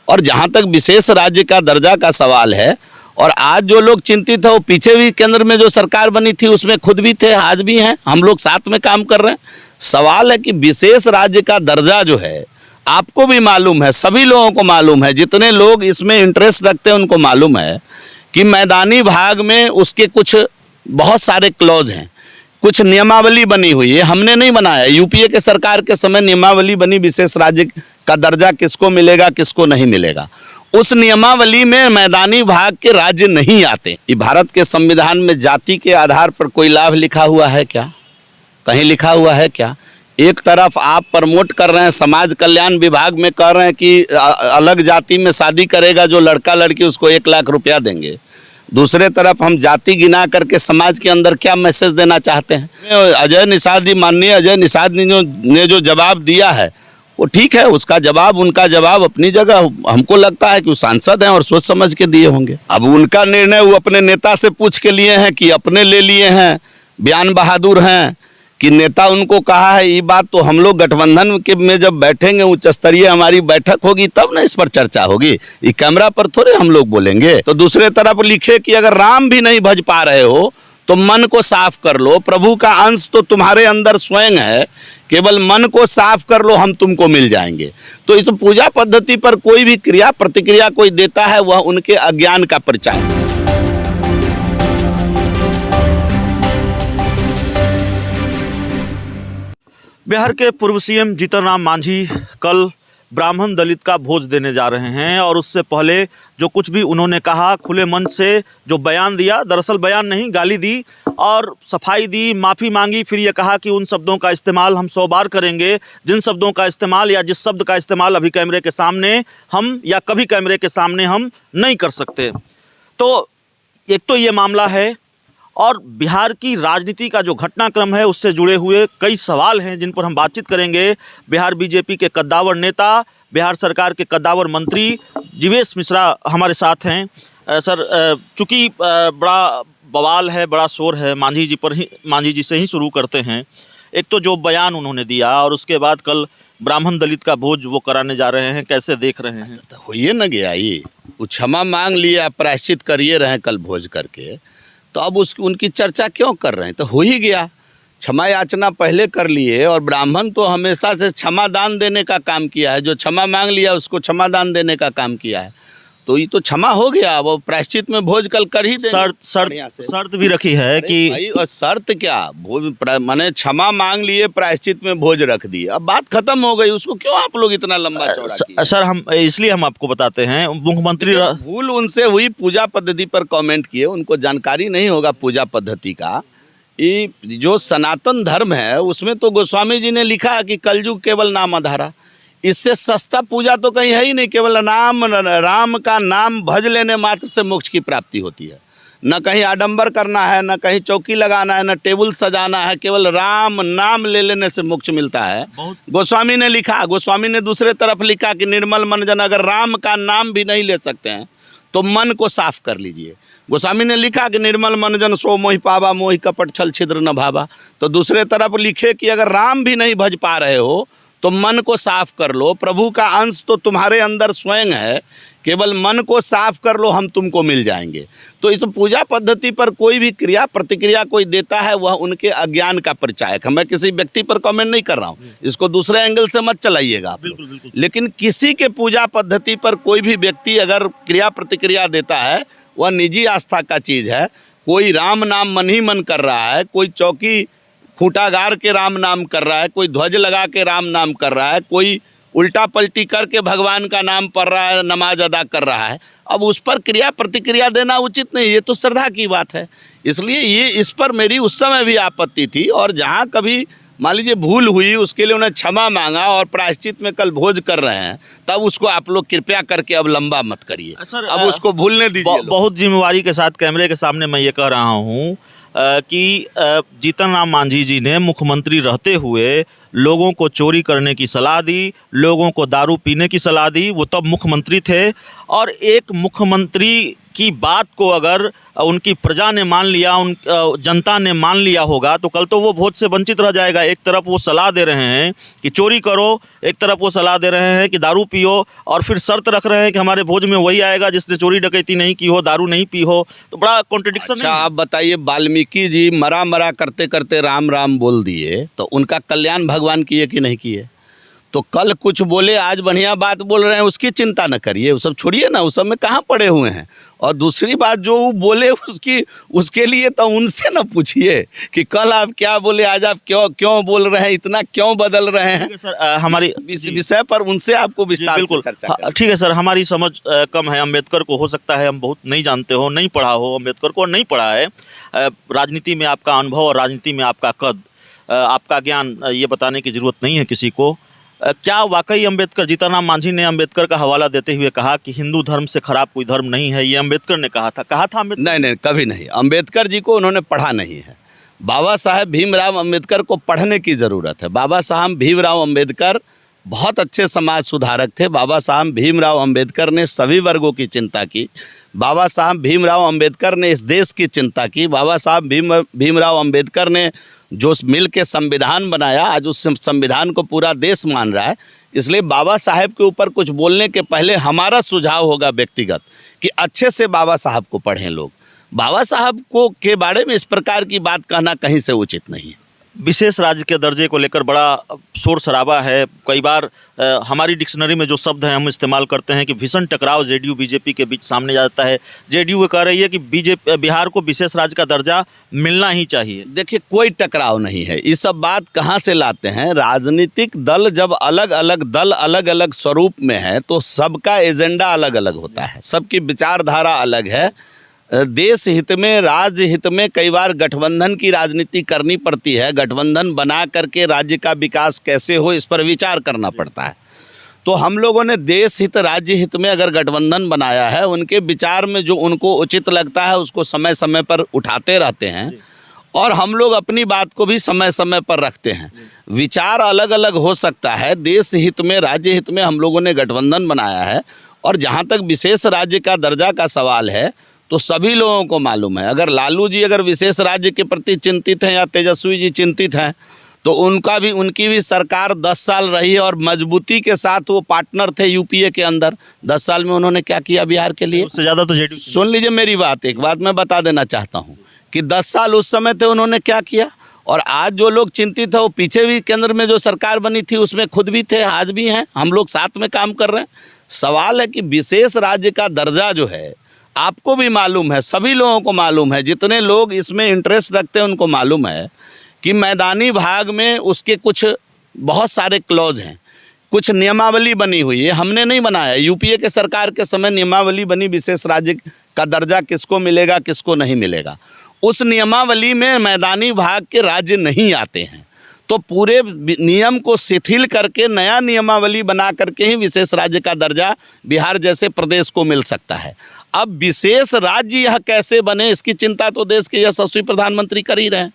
और जहाँ तक विशेष राज्य का दर्जा का सवाल है, और आज जो लोग चिंतित है वो पीछे भी केंद्र में जो सरकार बनी थी उसमें खुद भी थे, आज भी हैं, हम लोग साथ में काम कर रहे हैं। सवाल है कि विशेष राज्य का दर्जा जो है, आपको भी मालूम है, सभी लोगों को मालूम है, जितने लोग इसमें इंटरेस्ट रखते हैं उनको मालूम है कि मैदानी भाग में उसके कुछ बहुत सारे क्लॉज हैं, कुछ नियमावली बनी हुई है, हमने नहीं बनाया। यूपीए के सरकार के समय नियमावली बनी, विशेष राज्य का दर्जा किसको मिलेगा किसको नहीं मिलेगा। उस नियमावली में मैदानी भाग के राज्य नहीं आते। ये भारत के संविधान में जाति के आधार पर कोई लाभ लिखा हुआ है क्या? कहीं लिखा हुआ है क्या? एक तरफ आप प्रमोट कर रहे हैं, समाज कल्याण विभाग में कह रहे हैं कि अलग जाति में शादी करेगा जो लड़का लड़की उसको 1 लाख रुपया देंगे। दूसरे तरफ हम जाति गिना करके समाज के अंदर क्या मैसेज देना चाहते हैं? अजय निषाद जी, माननीय अजय निषाद ने जो जवाब दिया है वो ठीक है, उसका जवाब, उनका जवाब अपनी जगह। हमको लगता है कि वो सांसद हैं और सोच समझ के दिए होंगे। अब उनका निर्णय वो अपने नेता से पूछ के लिए हैं कि अपने ले लिए हैं, बयान बहादुर हैं कि नेता उनको कहा है। ये बात तो हम लोग गठबंधन के में जब बैठेंगे, उच्च स्तरीय हमारी बैठक होगी तब ना इस पर चर्चा होगी, ये कैमरा पर थोड़े हम लोग बोलेंगे। तो दूसरे तरफ लिखे कि अगर राम भी नहीं भज पा रहे हो तो मन को साफ कर लो, प्रभु का अंश तो तुम्हारे अंदर स्वयं है, केवल मन को साफ कर लो, हम तुमको मिल जाएंगे। तो इस पूजा पद्धति पर कोई भी क्रिया प्रतिक्रिया कोई देता है वह उनके अज्ञान का परिचय है। बिहार के पूर्व सीएम जीतन राम मांझी कल ब्राह्मण दलित का भोज देने जा रहे हैं और उससे पहले जो कुछ भी उन्होंने कहा, खुले मन से जो बयान दिया, दरअसल बयान नहीं गाली दी और सफाई दी, माफ़ी मांगी, फिर ये कहा कि उन शब्दों का इस्तेमाल हम 100 बार करेंगे जिन शब्दों का इस्तेमाल या जिस शब्द का इस्तेमाल अभी कैमरे के सामने हम या कभी कैमरे के सामने हम नहीं कर सकते। तो एक तो ये मामला है और बिहार की राजनीति का जो घटनाक्रम है उससे जुड़े हुए कई सवाल हैं जिन पर हम बातचीत करेंगे। बिहार बीजेपी के कद्दावर नेता, बिहार सरकार के कद्दावर मंत्री जीवेश मिश्रा हमारे साथ हैं। सर, चूँकि बड़ा बवाल है, बड़ा शोर है, मांझी जी से ही शुरू करते हैं। एक तो जो बयान उन्होंने दिया और उसके बाद कल ब्राह्मण दलित का भोज वो कराने जा रहे हैं, कैसे देख रहे हैं? तो होइए न गया, ये वो क्षमा मांग लिया, प्रायश्चित करिए रहे कल भोज करके, तो अब उनकी चर्चा क्यों कर रहे हैं? तो हो ही गया, क्षमा याचना पहले कर लिए। और ब्राह्मण तो हमेशा से क्षमा दान देने का काम किया है, जो क्षमा मांग लिया उसको क्षमा दान देने का काम किया है, तो ये तो क्षमा हो गया। वो प्रायश्चित में भोज कल कर ही दे। शर्त भी रखी है कि भाई, और शर्त क्या, मैंने क्षमा मांग लिए, प्रायश्चित में भोज रख दिए, अब बात खत्म हो गई। उसको क्यों आप लोग इतना लंबा चौड़ा किए? सर, हम इसलिए हम आपको बताते हैं, मुख्यमंत्री भूल उनसे हुई, पूजा पद्धति पर कमेंट किए, उनको जानकारी नहीं होगा पूजा पद्धति का। ये जो सनातन धर्म है उसमें तो गोस्वामी जी ने लिखा है कि कलयुग केवल नाम आधारा, इससे सस्ता पूजा तो कहीं है ही नहीं। केवल राम का नाम भज लेने मात्र से मोक्ष की प्राप्ति होती है। न कहीं आडंबर करना है, न कहीं चौकी लगाना है, न टेबल सजाना है, केवल राम नाम ले लेने से मोक्ष मिलता है। गोस्वामी ने लिखा। गोस्वामी ने दूसरे तरफ लिखा कि निर्मल मन जन, अगर राम का नाम भी नहीं ले सकते हैं तो मन को साफ कर लीजिए। गोस्वामी ने लिखा कि निर्मल मन जन सो मोहि पावा, मोहि कपट छल छिद्र न भावा। तो दूसरे तरफ लिखे कि अगर राम भी नहीं भज पा रहे हो तो मन को साफ कर लो, प्रभु का अंश तो तुम्हारे अंदर स्वयं है, केवल मन को साफ कर लो, हम तुमको मिल जाएंगे। तो इस पूजा पद्धति पर कोई भी क्रिया प्रतिक्रिया कोई देता है वह उनके अज्ञान का परिचायक है। मैं किसी व्यक्ति पर कमेंट नहीं कर रहा हूँ, इसको दूसरे एंगल से मत चलाइएगा आप लोग। लेकिन किसी के पूजा पद्धति पर कोई भी व्यक्ति अगर क्रिया प्रतिक्रिया देता है वह निजी आस्था का चीज़ है। कोई राम नाम मन ही मन कर रहा है, कोई चौकी खूंटा गाड़ के राम नाम कर रहा है, कोई ध्वज लगा के राम नाम कर रहा है, कोई उल्टा पलटी करके भगवान का नाम पढ़ रहा है, नमाज अदा कर रहा है। अब उस पर क्रिया प्रतिक्रिया देना उचित नहीं, ये तो श्रद्धा की बात है। इसलिए ये इस पर मेरी उस समय भी आपत्ति थी। और जहाँ कभी मान लीजिए भूल हुई उसके लिए उन्हें क्षमा मांगा और प्रायश्चित में कल भोज कर रहे हैं, तब उसको आप लोग कृपया करके अब लंबा मत करिए, अब उसको भूलने दीजिए। बहुत जिम्मेवारी के साथ कैमरे के सामने मैं ये कह रहा हूँ कि जीतन राम मांझी जी ने मुख्यमंत्री रहते हुए लोगों को चोरी करने की सलाह दी, लोगों को दारू पीने की सलाह दी। वो तब मुख्यमंत्री थे, और एक मुख्यमंत्री की बात को अगर उनकी प्रजा ने मान लिया, जनता ने मान लिया होगा, तो कल तो वो वोट से वंचित रह जाएगा। एक तरफ वो सलाह दे रहे हैं कि चोरी करो, एक तरफ वो सलाह दे रहे हैं कि दारू पियो, और फिर शर्त रख रहे हैं कि हमारे भोज में वही आएगा जिसने चोरी डकैती नहीं की हो, दारू नहीं पी हो। तो बड़ा कॉन्ट्रडिक्शन अच्छा, आप बताइए, वाल्मीकि जी मरा मरा करते करते राम राम बोल दिए, तो उनका कल्याण भगवान किए कि नहीं किए? तो कल कुछ बोले, आज बढ़िया बात बोल रहे हैं, उसकी चिंता न करिए, वो सब छोड़िए ना, उस सब में कहाँ पड़े हुए हैं। और दूसरी बात, जो वो बोले उसके लिए तो उनसे न पूछिए कि कल आप क्या बोले, आज आप क्यों बोल रहे हैं, इतना क्यों बदल रहे हैं। सर, हमारी इस विषय पर उनसे आपको विस्तार से चर्चा करनी। ठीक है सर, हमारी समझ कम है अम्बेडकर को, हो सकता है हम बहुत नहीं जानते हो, नहीं पढ़ा हो अम्बेडकर को, और नहीं पढ़ा है। राजनीति में आपका अनुभव और राजनीति में आपका कद, आपका ज्ञान, ये बताने की जरूरत नहीं है किसी को। क्या वाकई अम्बेडकर, जीतनराम मांझी ने अम्बेडकर का हवाला देते हुए कहा कि हिंदू धर्म से खराब कोई धर्म नहीं है, ये अम्बेडकर ने कहा था अम्बेडकर? नहीं, कभी नहीं। अम्बेडकर जी को उन्होंने पढ़ा नहीं है। बाबा साहेब भीमराव अम्बेडकर को पढ़ने की ज़रूरत है। बाबा साहब भीमराव अम्बेडकर बहुत अच्छे समाज सुधारक थे। बाबा साहब भीमराव अम्बेडकर ने सभी वर्गों की चिंता की। बाबा साहब भीमराव अम्बेडकर ने इस देश की चिंता की। बाबा साहब भीमराव अम्बेडकर ने जो मिल के संविधान बनाया, आज उस संविधान को पूरा देश मान रहा है। इसलिए बाबा साहेब के ऊपर कुछ बोलने के पहले हमारा सुझाव होगा व्यक्तिगत कि अच्छे से बाबा साहब को पढ़ें लोग। बाबा साहब को के बारे में इस प्रकार की बात कहना कहीं से उचित नहीं है। विशेष राज्य के दर्जे को लेकर बड़ा शोर शराबा है। कई बार हमारी डिक्शनरी में जो शब्द है हम इस्तेमाल करते हैं कि भीषण टकराव जेडीयू बीजेपी के बीच सामने जाता है। जेडीयू कह रही है कि बिहार को विशेष राज्य का दर्जा मिलना ही चाहिए। देखिए, कोई टकराव नहीं है। ये सब बात कहाँ से लाते हैं? राजनीतिक दल जब अलग अलग स्वरूप में है तो सबका एजेंडा अलग अलग होता है, सबकी विचारधारा अलग है। देश हित में, राज्य हित में कई बार गठबंधन की राजनीति करनी पड़ती है। गठबंधन बना करके राज्य का विकास कैसे हो, इस पर विचार करना पड़ता है। तो हम लोगों ने देश हित, राज्य हित में अगर गठबंधन बनाया है, उनके विचार में जो उनको उचित लगता है उसको समय समय पर उठाते रहते हैं, और हम लोग अपनी बात को भी समय समय पर रखते हैं। विचार अलग अलग हो सकता है। देश हित में, राज्य हित में हम लोगों ने गठबंधन बनाया है। और जहाँ तक विशेष राज्य का दर्जा का सवाल है, तो सभी लोगों को मालूम है, अगर लालू जी अगर विशेष राज्य के प्रति चिंतित हैं या तेजस्वी जी चिंतित हैं, तो उनकी भी सरकार 10 साल रही है और मजबूती के साथ वो पार्टनर थे यूपीए के अंदर। 10 साल में उन्होंने क्या किया बिहार के लिए? उससे ज़्यादा तो जेडीयू। सुन लीजिए मेरी बात, एक बात मैं बता देना चाहता हूँ कि 10 साल उस समय थे, उन्होंने क्या किया। और आज जो लोग चिंतित है, वो पीछे भी केंद्र में जो सरकार बनी थी उसमें खुद भी थे, आज भी हैं, हम लोग साथ में काम कर रहे हैं। सवाल है कि विशेष राज्य का दर्जा जो है, आपको भी मालूम है, सभी लोगों को मालूम है, जितने लोग इसमें इंटरेस्ट रखते हैं उनको मालूम है कि मैदानी भाग में उसके कुछ बहुत सारे क्लॉज हैं, कुछ नियमावली बनी हुई है। हमने नहीं बनाया, यूपीए के सरकार के समय नियमावली बनी, विशेष राज्य का दर्जा किसको मिलेगा किसको नहीं मिलेगा। उस नियमावली में मैदानी भाग के राज्य नहीं आते हैं, तो पूरे नियम को शिथिल करके नया नियमावली बना करके ही विशेष राज्य का दर्जा बिहार जैसे प्रदेश को मिल सकता है। अब विशेष राज्य यह कैसे बने, इसकी चिंता तो देश के यशस्वी प्रधानमंत्री कर ही रहे हैं।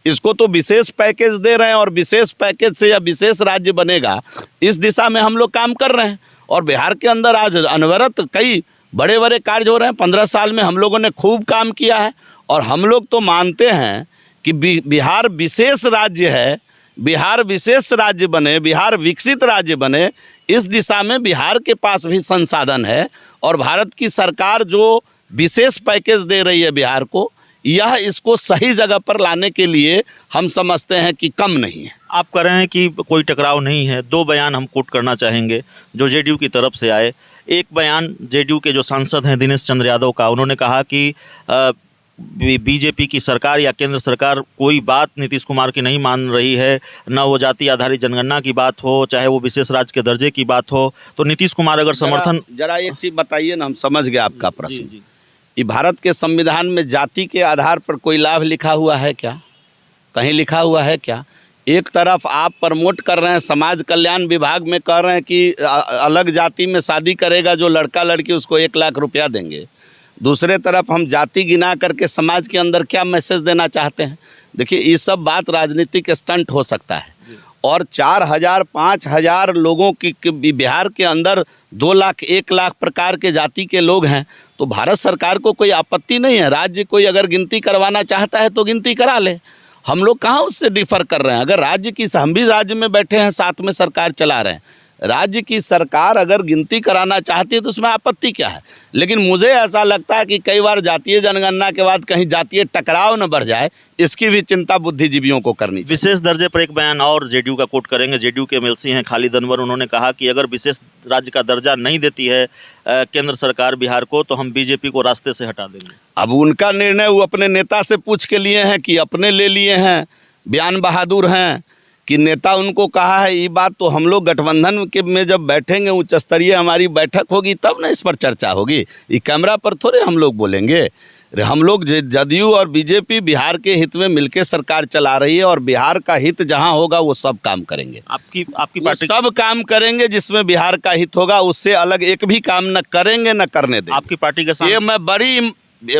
इसको तो विशेष पैकेज दे रहे हैं, और विशेष पैकेज से यह विशेष राज्य बनेगा, इस दिशा में हम लोग काम कर रहे हैं। और बिहार के अंदर आज अनवरत कई बड़े बड़े कार्य हो रहे हैं। 15 साल में हम लोगों ने खूब काम किया है, और हम लोग तो मानते हैं कि बिहार विशेष राज्य है, बिहार विशेष राज्य बने, बिहार विकसित राज्य बने, इस दिशा में बिहार के पास भी संसाधन है। और भारत की सरकार जो विशेष पैकेज दे रही है बिहार को, यह इसको सही जगह पर लाने के लिए हम समझते हैं कि कम नहीं है। आप कह रहे हैं कि कोई टकराव नहीं है। 2 बयान हम कोट करना चाहेंगे जो जेडीयू की तरफ से आए। एक बयान जेडीयू के जो सांसद हैं दिनेश चंद्र यादव का, उन्होंने कहा कि बीजेपी की सरकार या केंद्र सरकार कोई बात नीतीश कुमार की नहीं मान रही है, न वो जाति आधारित जनगणना की बात हो, चाहे वो विशेष राज्य के दर्जे की बात हो। तो नीतीश कुमार अगर समर्थन, जरा एक चीज़ बताइए ना, हम समझ गए आपका प्रश्न। ये भारत के संविधान में जाति के आधार पर कोई लाभ लिखा हुआ है क्या? कहीं लिखा हुआ है क्या? एक तरफ आप प्रमोट कर रहे हैं, समाज कल्याण विभाग में कह रहे हैं कि अलग जाति में शादी करेगा जो लड़का लड़की उसको 1 लाख रुपया देंगे। दूसरे तरफ हम जाति गिना करके समाज के अंदर क्या मैसेज देना चाहते हैं? देखिए, ये सब बात राजनीतिक स्टंट हो सकता है, और 4,000 5,000 लोगों की बिहार के अंदर 2 लाख 1 लाख प्रकार के जाति के लोग हैं, तो भारत सरकार को कोई आपत्ति नहीं है। राज्य कोई अगर गिनती करवाना चाहता है तो गिनती करा ले, हम लोग कहाँ उससे डिफर कर रहे हैं। अगर राज्य की, हम भी राज्य में बैठे हैं, साथ में सरकार चला रहे हैं, राज्य की सरकार अगर गिनती कराना चाहती है तो उसमें आपत्ति क्या है। लेकिन मुझे ऐसा लगता है कि कई बार जातीय जनगणना के बाद कहीं जातीय टकराव न बढ़ जाए, इसकी भी चिंता बुद्धिजीवियों को करनी चाहिए। विशेष दर्जे पर एक बयान और जेडीयू का कोट करेंगे। जेडीयू के एमएलसी हैं खालिद अनवर, उन्होंने कहा कि अगर विशेष राज्य का दर्जा नहीं देती है केंद्र सरकार बिहार को, तो हम बीजेपी को रास्ते से हटा देंगे। अब उनका निर्णय वो अपने नेता से पूछ के लिए हैं कि अपने ले लिए हैं, बयान बहादुर हैं कि नेता उनको कहा है। ये बात तो हम लोग गठबंधन के में जब बैठेंगे, उच्च स्तरीय हमारी बैठक होगी, तब ना इस पर चर्चा होगी। ये कैमरा पर थोड़े हम लोग बोलेंगे। हम लोग जदयू और बीजेपी बिहार के हित में मिलकर सरकार चला रही है, और बिहार का हित जहां होगा वो सब काम करेंगे। आपकी पार्टी सब काम करेंगे जिसमें बिहार का हित होगा, उससे अलग एक भी काम न करेंगे न करने देंगे। आपकी पार्टी के साथ ये मैं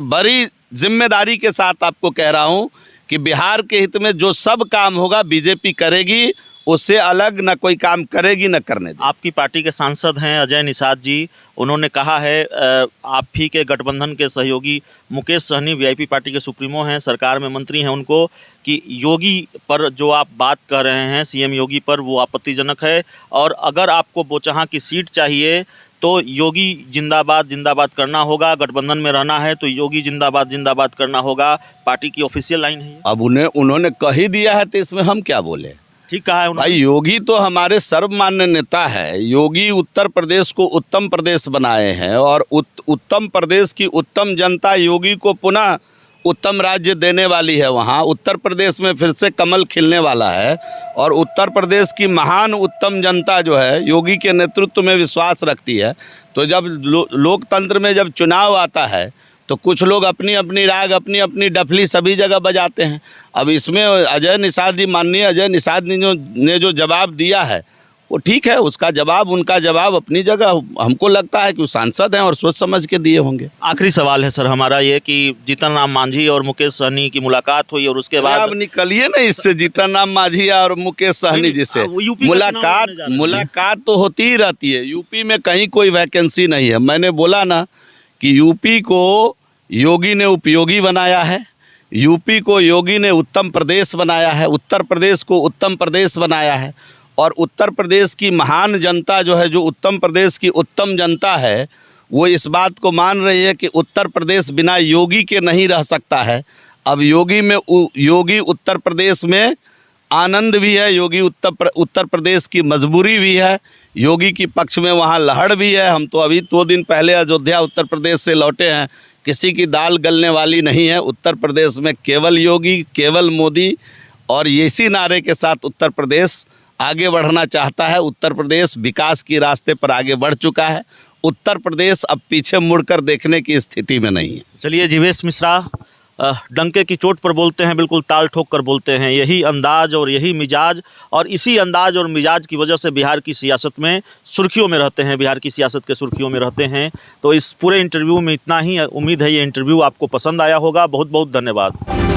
बड़ी जिम्मेदारी के साथ आपको कह रहा हूँ कि बिहार के हित में जो सब काम होगा बीजेपी करेगी, उससे अलग न कोई काम करेगी न करने देगी। आपकी पार्टी के सांसद हैं अजय निषाद जी, उन्होंने कहा है, आप ही के गठबंधन के सहयोगी मुकेश सहनी वीआईपी पार्टी के सुप्रीमो हैं, सरकार में मंत्री हैं, उनको कि योगी पर जो आप बात कर रहे हैं, सीएम योगी पर, वो आपत्तिजनक है, और अगर आपको बोचहां की सीट चाहिए तो योगी जिंदाबाद जिंदाबाद करना होगा, गठबंधन में रहना है तो योगी जिंदाबाद जिंदाबाद करना होगा। पार्टी की ऑफिशियल लाइन है। अब उन्होंने कह ही दिया है तो इसमें हम क्या बोले। ठीक कहा है भाई, योगी तो हमारे सर्वमान्य नेता है। योगी उत्तर प्रदेश को उत्तम प्रदेश बनाए हैं, और उत्तम प्रदेश की उत्तम जनता योगी को पुनः उत्तम राज्य देने वाली है। वहाँ उत्तर प्रदेश में फिर से कमल खिलने वाला है, और उत्तर प्रदेश की महान उत्तम जनता जो है योगी के नेतृत्व में विश्वास रखती है। तो जब लोकतंत्र में जब चुनाव आता है तो कुछ लोग अपनी अपनी राग, अपनी अपनी डफली सभी जगह बजाते हैं। अब इसमें अजय निषाद जी, माननीय अजय निषाद ने जो जवाब दिया है वो ठीक है, उसका जवाब, उनका जवाब अपनी जगह। हमको लगता है कि वो सांसद हैं और सोच समझ के दिए होंगे। आखिरी सवाल है सर हमारा ये कि जीतन राम मांझी और मुकेश सहनी की मुलाकात हुई, और उसके बाद अब निकलिए ना इससे, जीतन राम मांझी और मुकेश सहनी जी से मुलाकात तो होती ही रहती है। यूपी में कहीं कोई वैकेंसी नहीं है। मैंने बोला ना कि यूपी को योगी ने उपयोगी बनाया है, यूपी को योगी ने उत्तम प्रदेश बनाया है, उत्तर प्रदेश को उत्तम प्रदेश बनाया है, और उत्तर प्रदेश की महान जनता जो है, जो उत्तम प्रदेश की उत्तम जनता है, वो इस बात को मान रही है कि उत्तर प्रदेश बिना योगी के नहीं रह सकता है। अब योगी उत्तर प्रदेश में आनंद भी है, योगी उत्तर प्रदेश की मजबूरी भी है, योगी की पक्ष में वहाँ लहड़ भी है। हम तो अभी 2 दिन पहले अयोध्या उत्तर प्रदेश से लौटे हैं। किसी की दाल गलने वाली नहीं है। उत्तर प्रदेश में केवल योगी, केवल मोदी, और इसी नारे के साथ उत्तर प्रदेश आगे बढ़ना चाहता है। उत्तर प्रदेश विकास के रास्ते पर आगे बढ़ चुका है। उत्तर प्रदेश अब पीछे मुड़कर देखने की स्थिति में नहीं है। चलिए, जीवेश मिश्रा डंके की चोट पर बोलते हैं, बिल्कुल ताल ठोक कर बोलते हैं। यही अंदाज और यही मिजाज, और इसी अंदाज और मिजाज की वजह से बिहार की सियासत में सुर्खियों में रहते हैं, बिहार की सियासत के सुर्खियों में रहते हैं। तो इस पूरे इंटरव्यू में इतना ही। उम्मीद है ये इंटरव्यू आपको पसंद आया होगा। बहुत बहुत धन्यवाद।